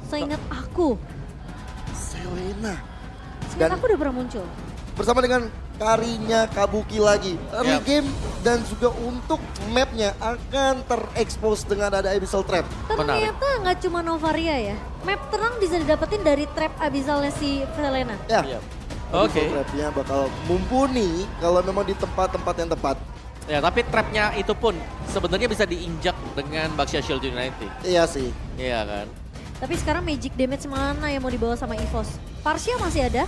Seingat aku. Selena. Seingat aku udah pernah muncul. Bersama dengan Karinya Kabuki lagi. Early Yap. game dan juga untuk mapnya akan terekspos dengan ada Abyssal Trap. Ternyata nggak cuma Novaria ya. Map terang bisa didapetin dari trap abissalnya si Selena. Ya, Iya. Abyssal Oke. Trapnya bakal mumpuni kalau memang di tempat-tempat yang tepat. Ya, tapi trapnya itu pun sebenarnya bisa diinjak dengan Baxia Shield United. Iya sih. Iya kan? Tapi sekarang magic damage mana yang mau dibawa sama EVOS? Parsia masih ada.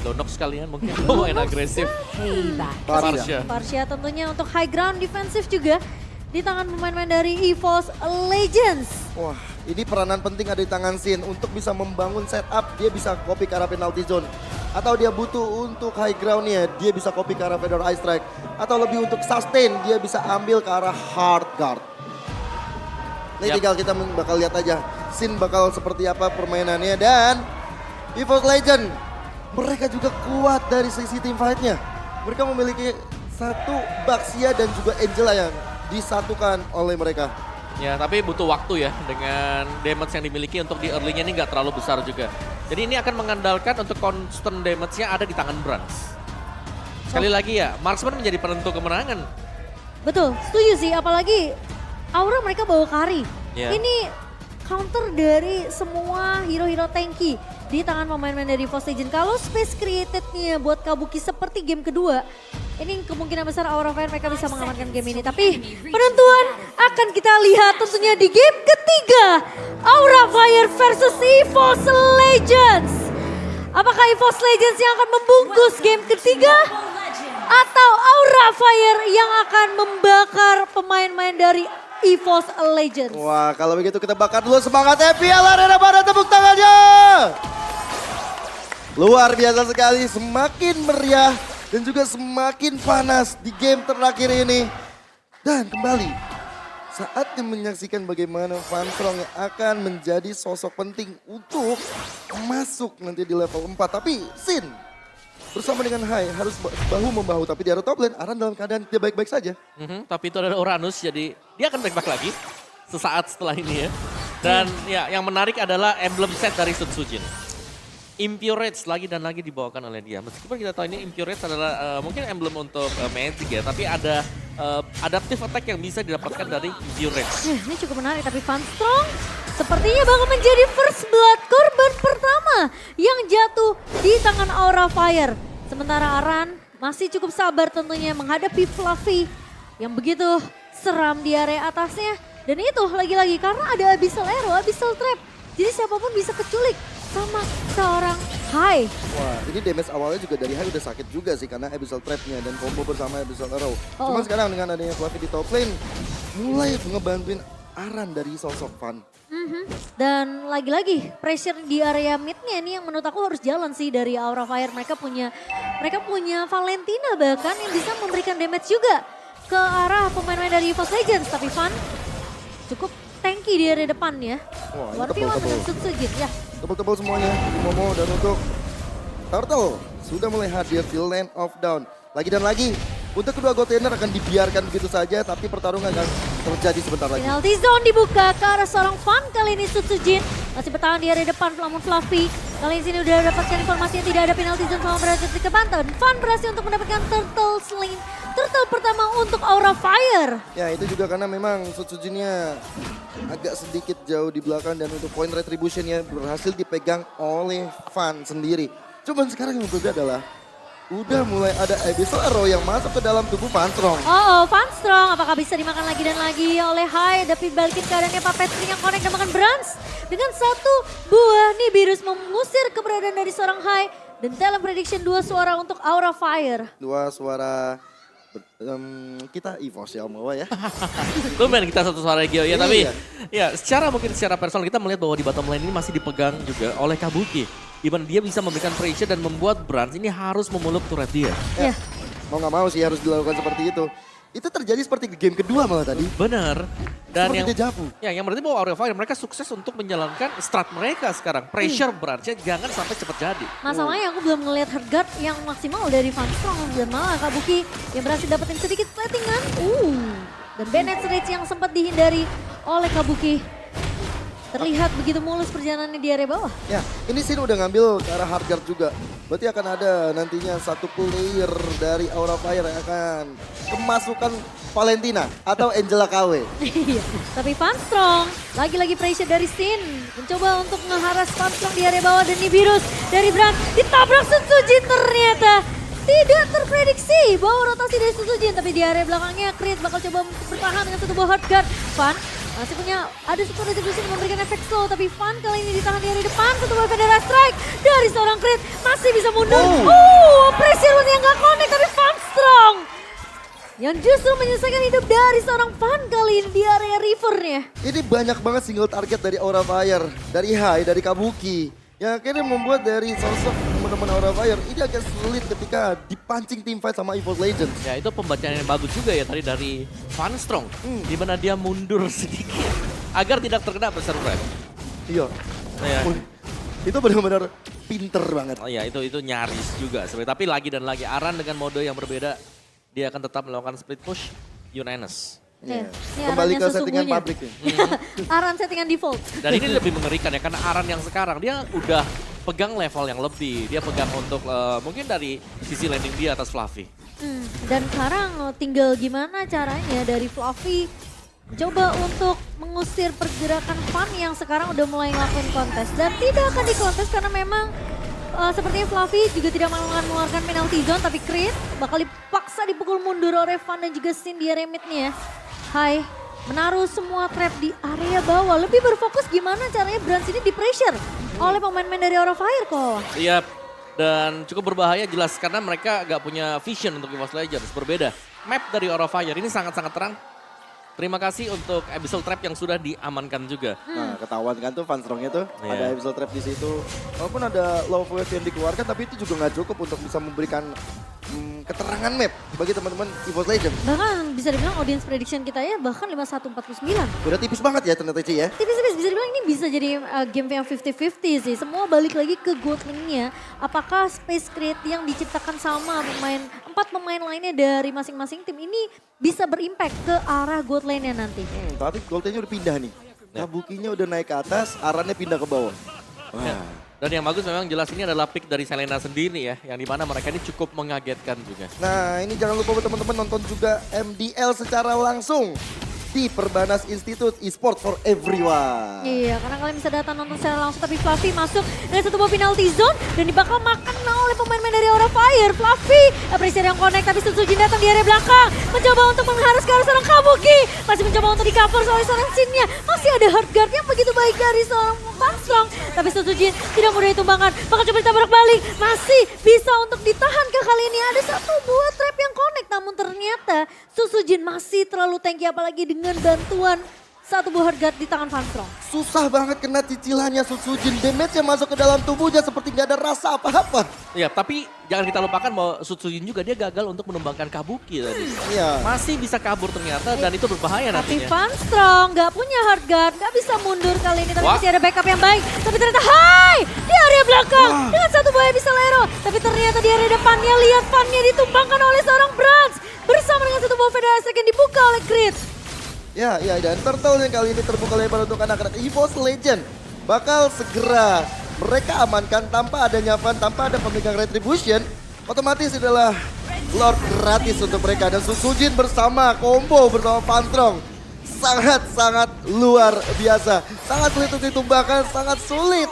Lonox sekalian mungkin main agresif. Hebat. Parsia. Parsia tentunya untuk high ground defensif juga di tangan pemain-pemain dari EVOS Legends. Wah, ini peranan penting ada di tangan Sin untuk bisa membangun setup. Dia bisa copy ke arah penalty zone. Atau dia butuh untuk high groundnya, dia bisa copy ke arah Fedor Ice Strike. Atau lebih untuk sustain, dia bisa ambil ke arah hard guard. Ini Yap. tinggal kita bakal lihat aja. Sin bakal seperti apa permainannya. Dan EVOS Legend, mereka juga kuat dari sisi team fight-nya. Mereka memiliki satu Baxia dan juga Angela yang disatukan oleh mereka. Ya, tapi butuh waktu ya dengan damage yang dimiliki untuk di early-nya ini nggak terlalu besar juga. Jadi ini akan mengandalkan untuk constant damage-nya ada di tangan Brans. Sekali lagi ya, Marksman menjadi penentu kemenangan. Betul, setuju sih. Apalagi aura mereka bawa Kari. Iya. Ini counter dari semua hero-hero tanky di tangan pemain-pemain dari EVOS Legends. Kalau space created-nya buat Kabuki seperti game kedua, ini kemungkinan besar Aura Fire mereka bisa mengamankan game ini. Tapi penentuan akan kita lihat tentunya di game ketiga. Aura Fire versus EVOS Legends. Apakah EVOS Legends yang akan membungkus game ketiga? Atau Aura Fire yang akan membakar pemain-pemain dari EVOS Legends? Wah, kalau begitu kita bakar dulu semangat Happy Arena pada tepuk tangannya. Luar biasa sekali, semakin meriah dan juga semakin panas di game terakhir ini. Dan kembali, saatnya menyaksikan bagaimana Van Strong yang akan menjadi sosok penting untuk masuk nanti di level 4. Tapi Sin bersama dengan Hai harus bahu-membahu, tapi di area top lane Aran dalam keadaan tidak baik-baik saja. Tapi itu adalah Uranus, jadi dia akan back lagi sesaat setelah ini ya. Dan ya yang menarik adalah emblem set dari Sun Sujin. Impurage lagi dan lagi dibawakan oleh dia. Meskipun kita tahu ini Impurage adalah mungkin emblem untuk Magic ya, tapi ada adaptive attack yang bisa didapatkan dari Impurage. Ini cukup menarik, tapi Van Strong sepertinya bakal menjadi first blood korban pertama yang jatuh di tangan Aura Fire. Sementara Aran masih cukup sabar tentunya menghadapi Fluffy yang begitu seram di area atasnya. Dan itu lagi-lagi karena ada Abyssal Arrow, Abyssal Trap. Jadi siapapun bisa keculik sama seorang Hai. Wah, ini damage awalnya juga dari Hai udah sakit juga sih karena Abyssal Trap-nya dan combo bersama Abyssal Arrow. Cuman sekarang dengan adanya Fluffy di top lane, mulai ngebantuin Aran dari sosok Van. Dan lagi-lagi pressure di area mid-nya ini yang menurut aku harus jalan sih dari Aura Fire. Mereka punya Valentina bahkan yang bisa memberikan damage juga ke arah pemain-pemain dari EVOS Legends. Tapi Van cukup tanky di area depan ya. Wah, ini Warpiwan tebal-tebal. dengan Sutsujin ya. Tebal-tebal semuanya, Momo dan untuk Turtle sudah mulai hadir di Land of Down. Lagi dan lagi, untuk kedua goldlaner akan dibiarkan begitu saja, tapi pertarungan akan terjadi sebentar lagi. Penalty zone dibuka ke arah seorang Van. Kali ini Sutsujin masih bertahan di area depan, namun Fluffy kali ini udah dapatkan informasi yang tidak ada penalty zone sama berhasil dikepantau. Dan Van berhasil untuk mendapatkan turtle sling. Turtle pertama untuk Aura Fire. Ya itu juga karena memang Sutsujinnya agak sedikit jauh di belakang dan untuk point retributionnya berhasil dipegang oleh Van sendiri. Cuman sekarang yang berbeda adalah udah mulai ada Abyssal Arrow yang masuk ke dalam tubuh Van Strong. Van Strong apakah bisa dimakan lagi dan lagi oleh Hai. Tapi balikin keadaannya Puppet String yang connect dan makan Brans. Dengan satu buah Nibiru's mengusir keberadaan dari seorang Hai. Dan dalam prediction 2 suara untuk Aura Fire. Dua suara kita EVOS ya Om Wawa ya. Lumayan kita satu suara Gio ya, tapi Iya. ya secara personal kita melihat bahwa di bottom lane ini masih dipegang juga oleh Kabuki. Di mana dia bisa memberikan pressure dan membuat Brans ini harus memuluk turret dia. Ya. Mau nggak mau sih harus dilakukan seperti itu. Itu terjadi seperti di game kedua malah tadi. Benar. Dan Seperti yang dejavu. ya yang berarti bahwa Aura Fire mereka sukses untuk menjalankan strat mereka sekarang. Pressure Bransnya jangan sampai cepat jadi. Masalahnya aku belum ngelihat Heartguard yang maksimal dari Van Strong. Dan malah Kabuki yang berhasil dapetin sedikit platingan. Dan Bennett Rage yang sempat dihindari oleh Kabuki. Terlihat begitu mulus perjalanannya di area bawah. Ya, ini Sin udah ngambil ke arah hard guard juga. Berarti akan ada nantinya satu player dari Aura Fire yang akan kemasukan Valentina atau Angela KW. Iya, tapi Funstrong lagi-lagi pressure dari Sin. Mencoba untuk ngeharas Funstrong di area bawah dan Nibiru's dari Brand ditabrak Sutsujin ternyata. Tidak terprediksi bahwa rotasi dari Sutsujin, tapi di area belakangnya Creed bakal coba bertahan dengan satu buah hard guard. Fun masih punya, ada satu retribution yang memberikan efek slow, tapi Fun kali ini ditahan di area depan. Satu buah Federa Strike dari seorang Creed, masih bisa mundur. Pressure yang gak connect, tapi Funstrong yang justru menyelesaikan hidup dari seorang Fun kali ini di area rivernya. Ini banyak banget single target dari Aura Fire, dari Hai, dari Kabuki. Yang akhirnya membuat dari sosok teman-teman Aura Fire ini agak sulit ketika dipancing tim fight sama EVOS Legends. Ya itu pembacaan yang bagus juga ya tadi dari Funstrong. Di mana dia mundur sedikit agar tidak terkena pressure wave. Iya. Ya. Itu benar-benar pinter banget. Oh ya itu nyaris juga sebenarnya. Tapi lagi dan lagi Aran dengan mode yang berbeda dia akan tetap melakukan split push Uranus. Iya. Ini Kembali Aran ke yang settingan sesungguhnya. pabrik nih. Aran settingan default. Dan ini lebih mengerikan ya karena Aran yang sekarang dia udah pegang level yang lebih. Dia pegang untuk mungkin dari sisi landing dia atas Fluffy. Dan sekarang tinggal gimana caranya dari Fluffy coba untuk mengusir pergerakan Fun yang sekarang udah mulai ngelakuin kontes. Dan tidak akan dikontes karena memang sepertinya Fluffy juga tidak mau mengeluarkan penalty zone, tapi Creed bakal dipaksa dipukul mundur oleh Fun dan juga Sin di area mid-nya. Hai, menaruh semua trap di area bawah. Lebih berfokus gimana caranya Brand ini di pressure oleh pemain-pemain dari Aura Fire kok. Iya, dan cukup berbahaya jelas karena mereka gak punya vision untuk EVOS Legends. Berbeda, map dari Aura Fire ini sangat-sangat terang. Terima kasih untuk Abyssal Trap yang sudah diamankan juga. Nah, ketahuan kan tuh Funstrongnya tuh. Iya. Ada Abyssal Trap di situ. Walaupun ada low wave yang dikeluarkan, tapi itu juga nggak cukup untuk bisa memberikan keterangan map bagi teman-teman EVOS Legends. Bahkan bisa dibilang audience prediction kita ya bahkan 51-49. Udah tipis banget ya ternyata Ci ya. Tipis-tipis bisa dibilang ini bisa jadi game yang 50-50 sih. Semua balik lagi ke gold lane-nya. Apakah space create yang diciptakan sama empat pemain lainnya dari masing-masing tim ini bisa berimpact ke arah gold lane-nya nanti. Tapi goldnya udah pindah nih. Kabukinya udah naik ke atas, Arannya pindah ke bawah. Wah. Dan yang bagus memang jelas ini adalah pick dari Selena sendiri ya. Yang dimana mereka ini cukup mengagetkan juga. Nah ini jangan lupa buat teman-teman nonton juga MDL secara langsung di Perbanas Institute Esport for Everyone. Iya, karena kalian bisa datang nonton secara langsung, tapi Fluffy masuk dari satu buah penalty zone dan bakal makan oleh pemain-pemain dari Aura Fire. Fluffy, pressure yang connect tapi Sutsujin datang di area belakang. Mencoba untuk mengharus ke arah seorang Kabuki. Masih mencoba untuk di cover oleh seorang Sin-nya. Masih ada hard guard yang begitu baik dari seorang Funstrong. Tapi Sutsujin tidak mudah ditumbangkan. Bakal coba ditabrak balik. Masih bisa untuk ditahan ke kali ini. Ada satu buah trap yang connect. Namun ternyata Sutsujin masih terlalu tanky apalagi dengan bantuan satu buah hard guard di tangan Funstrong. Susah banget kena cicilannya Sutsujin. Damage-nya masuk ke dalam tubuhnya seperti nggak ada rasa apa-apa. Ya, tapi jangan kita lupakan bahwa Sutsujin juga dia gagal untuk menumbangkan Kabuki tadi. Iya. Masih bisa kabur ternyata dan itu berbahaya Tapi nantinya. Funstrong gak punya hard guard, gak bisa mundur kali ini. Tapi Wah. masih ada backup yang baik. Tapi ternyata hai di area belakang dengan satu buah bisa lero. Tapi ternyata di area depannya lihat Fun-nya ditumbangkan oleh seorang Brans. Bersama dengan satu buah Federasi yang dibuka oleh Creed. Ya, dan turtle yang kali ini terbuka lebar untuk anak-anak EVOS Legend. Bakal segera mereka amankan tanpa adanya Fun, tanpa ada pemegang Retribution. Otomatis adalah Lord gratis untuk mereka. Dan Sutsujin bersama combo bersama Funstrong. Sangat-sangat luar biasa. Sangat sulit untuk ditumbangkan, sangat sulit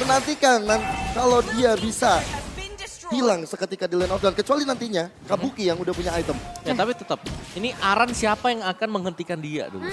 menantikan kalau dia bisa hilang seketika di lane of down. Kecuali nantinya Kabuki yang udah punya item. Ya tapi tetap, ini Aran siapa yang akan menghentikan dia dulu?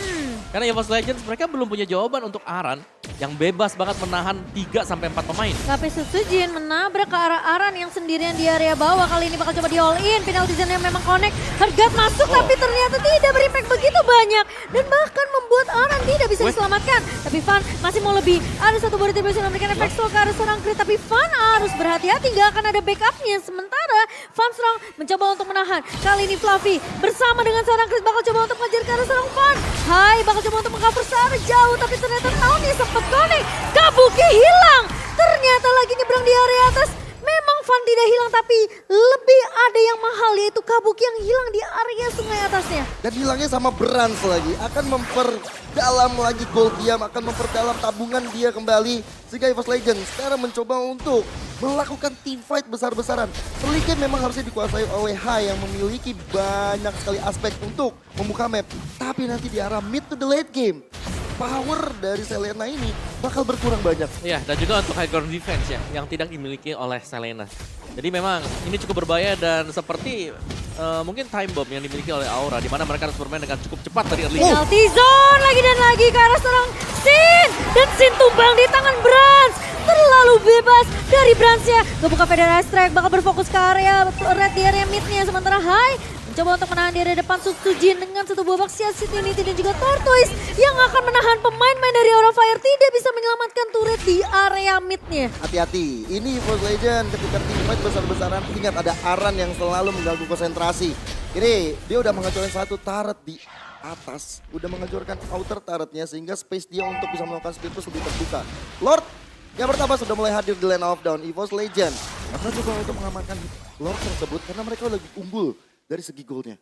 Karena EVOS Legends mereka belum punya jawaban untuk Aran yang bebas banget menahan 3-4 pemain. Tapi Sutsujin menabrak ke arah Aran yang sendirian di area bawah. Kali ini bakal coba di all in. Penalty zone yang memang connect. Hard guard masuk tapi ternyata tidak berimpact begitu banyak. Dan bahkan membuat Aran tidak bisa diselamatkan. Tapi Fun masih mau lebih. Ada satu body triple yang memberikan efek slow ke arah seorang Creed. Tapi Fun harus berhati-hati. Gak akan ada backupnya. Sementara Funstrong mencoba untuk menahan. Kali ini Fluffy bersama dengan seorang Creed bakal coba untuk mengejar ke arah seorang Fun. Hai bakal coba untuk mengcover searah jauh. Tapi ternyata Naomi sempat connect. Kabuki hilang. Ternyata lagi nyebrang di area atas. Memang Fun tidak tidak hilang tapi lebih ada yang mahal yaitu Kabuki yang hilang di area sungai atasnya. Dan hilangnya sama Brans lagi. Akan memperdalam lagi gold dia, akan memperdalam tabungan dia kembali. Sehingga EVOS Legends sekarang mencoba untuk melakukan team fight besar-besaran. Early game memang harusnya dikuasai oleh Hai yang memiliki banyak sekali aspek untuk membuka map. Tapi nanti di arah mid to the late game, power dari Selena ini bakal berkurang banyak. Ya, dan juga untuk high ground defense ya, yang tidak dimiliki oleh Selena. Jadi memang ini cukup berbahaya dan seperti mungkin time bomb yang dimiliki oleh Aura, di mana mereka harus bermain dengan cukup cepat dari early. Penalty zone lagi dan lagi ke arah seorang Sin. Dan Sin tumbang di tangan Brans. Terlalu bebas dari Bransnya. Kebuka Federal Strike bakal berfokus ke area red di area midnya. Sementara Hai mencoba untuk menahan di area depan Sutsujin dengan satu buah box Unity dan juga Tortoise yang akan menahan pemain-pemain dari Aura Fire tidak bisa menyelamatkan turret di area midnya. Hati-hati, ini EVOS Legends ketika team fight besar-besaran, ingat ada Aran yang selalu mengganggu konsentrasi. Ini dia udah menghancurkan satu turret di atas, udah menghancurkan outer turretnya sehingga space dia untuk bisa melakukan split push lebih terbuka. Lord yang pertama sudah mulai hadir di lane of down EVOS Legends. Akan coba untuk mengamankan Lord tersebut karena mereka lebih unggul dari segi goldnya.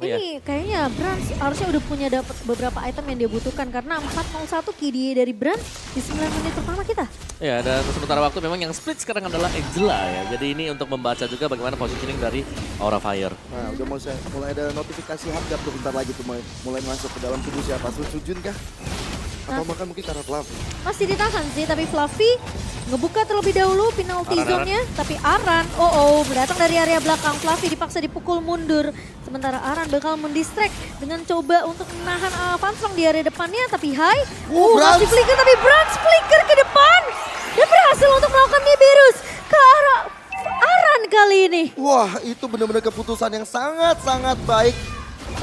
Ini kayaknya Brans harusnya udah punya dapat beberapa item yang dia butuhkan karena 401 KDA dari Brans di 9 menit pertama kita. Ya, dan sementara waktu memang yang split sekarang adalah Angela ya. Jadi ini untuk membaca juga bagaimana positioning dari Aura Fire. Nah, udah mulai ada notifikasi harga tuh bentar lagi tuh mulai masuk ke dalam tubuh siapa? Sujun kah? Atau bahkan mungkin karena Fluffy. Masih ditahan sih, tapi Fluffy ngebuka terlebih dahulu penalty Aran. zone-nya. Tapi Aran, datang dari area belakang. Fluffy dipaksa dipukul mundur. Sementara Aran bakal mendistract dengan coba untuk menahan Fansong di area depannya. Tapi Hai, masih flicker tapi Brans flicker ke depan. Dan berhasil untuk melakukan Nibiru's ke arah Aran kali ini. Wah, itu benar-benar keputusan yang sangat-sangat baik.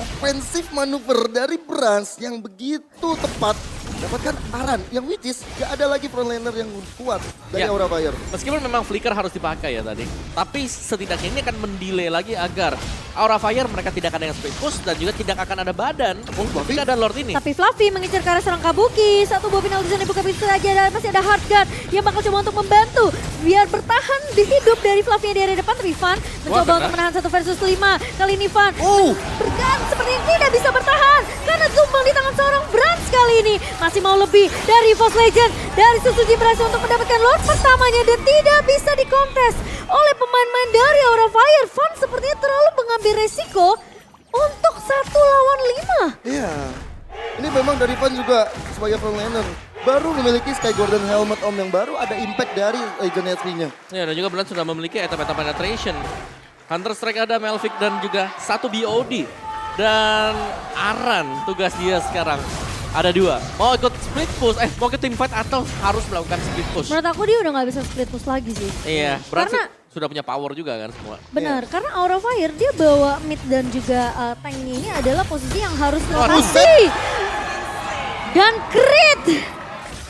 Offensive manuver dari Brans yang begitu tepat. Dapatkan Aran yang which is gak ada lagi frontlaner yang kuat dari Ya. Aura Fire. Meskipun memang flicker harus dipakai ya tadi. Tapi setidaknya ini akan mendelay lagi agar Aura Fire mereka tidak akan yang speed push dan juga tidak akan ada badan. Ketika ada Lord ini. Tapi Fluffy mengincar ke arah serang Kabuki. Satu buah penalti zone dibuka bisa saja dan masih ada hard guard yang bakal coba untuk membantu biar bertahan di hidup dari Fluffy yang di area depan. Tapi Van mencoba untuk menahan 1 versus 5. Kali ini Van bergan sepertinya tidak bisa bertahan karena tumbang di tangan seorang Brans kali ini. Masih mau lebih dari EVOS Legends. Dari Suzuki berhasil untuk mendapatkan Lord pertamanya dan tidak bisa dikontes oleh pemain-pemain dari Aura Fire. Van sepertinya terlalu mengambil resiko untuk 1 lawan 5. Iya. Ini memang dari Van juga sebagai frontlaner baru memiliki Sky Gordon Helmet Om yang baru ada impact dari Legend HP-nya. Ya, dan juga Brand sudah memiliki item-item penetration. Hunter Strike ada, Melvic dan juga 1 BOD. Dan Aran tugas dia sekarang ada 2. Mau ikut split push, mau ke team fight atau harus melakukan split push. Menurut aku dia udah gak bisa split push lagi sih. Iya, Brand Karena- sudah punya power juga kan semua. Benar, karena Aura Fire dia bawa mid dan juga tanknya ini adalah posisi yang harus Waduh. lokasi. Dan crit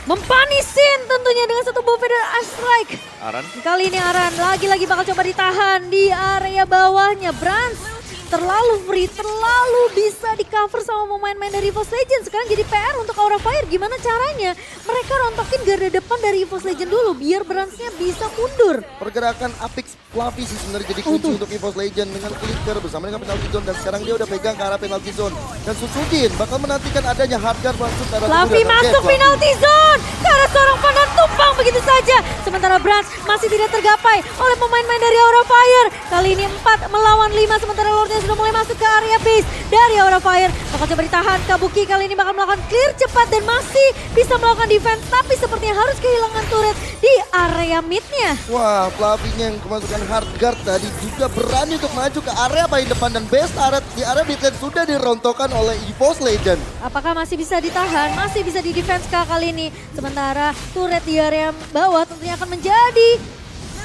mempanisin tentunya dengan satu buah Federal Strike. Aran. Kali ini Aran lagi-lagi bakal coba ditahan di area bawahnya. Brans terlalu free, terlalu bisa di cover sama pemain-pemain dari EVOS Legends. Sekarang jadi PR untuk Aura Fire, gimana caranya? Mereka rontokin garda depan dari EVOS Legends dulu biar Bransnya bisa mundur. Pergerakan Apix Fluffy sih sebenarnya jadi kunci untuk EVOS Legends dengan flicker bersama dengan penalty zone dan sekarang dia udah pegang ke arah penalty zone. Dan Susugin bakal menantikan adanya hard guard masuk ke arah Fluffy masuk penalty zone ke arah seorang Van tumpang begitu saja. Sementara Brans masih tidak tergapai oleh pemain-pemain dari Aura Fire. Kali ini 4 melawan 5 sementara Lordnya sudah mulai masuk ke area base dari Aura Fire. Bakal coba ditahan, Kabuki kali ini bakal melakukan clear cepat dan masih bisa melakukan defense. Tapi sepertinya harus kehilangan turret di area midnya. Wah, Fluffy yang kemasukan hard guard tadi juga berani untuk maju ke area paling depan dan base turret di area mid lane sudah dirontokkan oleh EVOS Legends. Apakah masih bisa ditahan, masih bisa di defense kali ini. Sementara turret di area bawah tentunya akan menjadi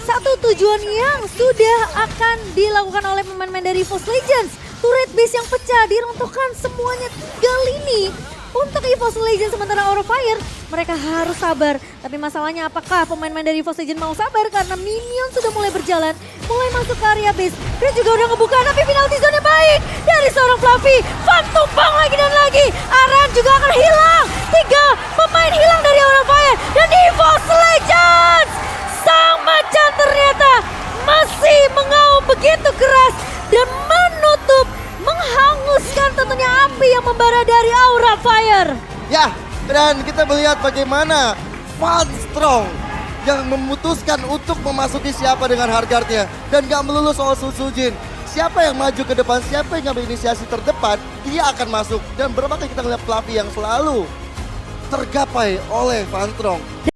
satu tujuan yang sudah akan dilakukan oleh pemain-pemain dari EVOS Legends. Turret base yang pecah diruntuhkan semuanya 3 lini untuk EVOS Legends. Sementara Aura Fire mereka harus sabar. Tapi masalahnya apakah pemain-pemain dari EVOS Legends mau sabar karena minion sudah mulai berjalan. Mulai masuk ke area base. Dia juga udah ngebuka tapi penalti zone baik dari seorang Fluffy. Van tumpang lagi dan lagi. Aran juga akan hilang. 3 pemain hilang dari Aura Fire. Dan EVOS Legends sang macan ternyata masih Ya, dan kita melihat bagaimana Van Strong yang memutuskan untuk memasuki siapa dengan hardguardnya. Dan gak melulu soal Sun Sujin. Siapa yang maju ke depan, siapa yang ngambil inisiasi terdepan, dia akan masuk. Dan berapa kali kita ngeliat Fluffy yang selalu tergapai oleh Van Strong.